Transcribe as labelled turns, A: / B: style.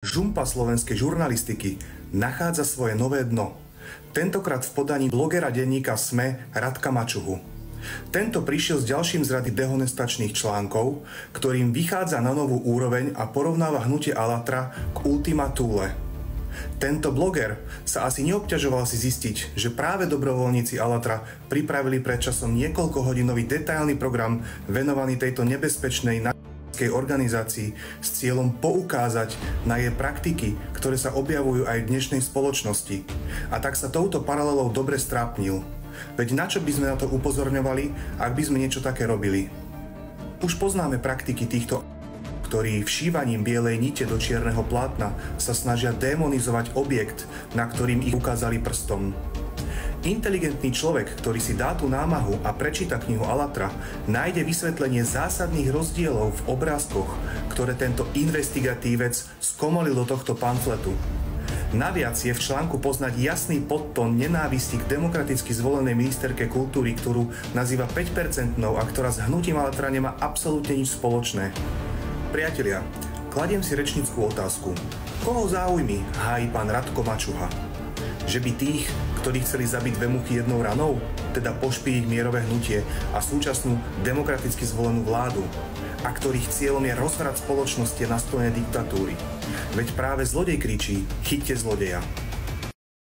A: Žumpa slovenskej žurnalistiky nachádza svoje nové dno. Tentokrát v podaní blogera denníka SME Radka Mačuhu. Tento prišiel s ďalším z rady dehonestačných článkov, ktorým vychádza na novú úroveň a porovnáva hnutie Alatra k Ultima Thule. Tento bloger sa asi neobťažoval si zistiť, že práve dobrovoľníci Alatra pripravili pred časom niekoľkohodinový detailný program venovaný tejto nebezpečnej organizácii s cieľom poukázať na jej praktiky, ktoré sa objavujú aj v dnešnej spoločnosti. A tak sa touto paralelou dobre strápnil. Veď na čo by sme na to upozorňovali, ak by sme niečo také robili? Už poznáme praktiky týchto, ktorí všívaním bielej nite do čierneho plátna sa snažia démonizovať objekt, na ktorým ich ukázali prstom. Inteligentný človek, ktorý si dá tú námahu a prečíta knihu Alatra, nájde vysvetlenie zásadných rozdielov v obrázkoch, ktoré tento investigatívec skomolil do tohto pamfletu. Naviac je v článku poznať jasný podtón nenávisti k demokraticky zvolenej ministerke kultúry, ktorú nazýva 5%-nou a ktorá s hnutím Alatra nemá absolútne nič spoločné. Priatelia, kladiem si rečnícku otázku. Koho záujmy hájí pán Radko Mačuha? Že by tých, ktorí chceli zabiť dve muchy jednou ranou, teda pošpíliť mierové hnutie a súčasnú demokraticky zvolenú vládu, a ktorých cieľom je rozvrať spoločnosti a nastolenie diktatúry. Veď práve zlodej kričí: chyťte zlodeja.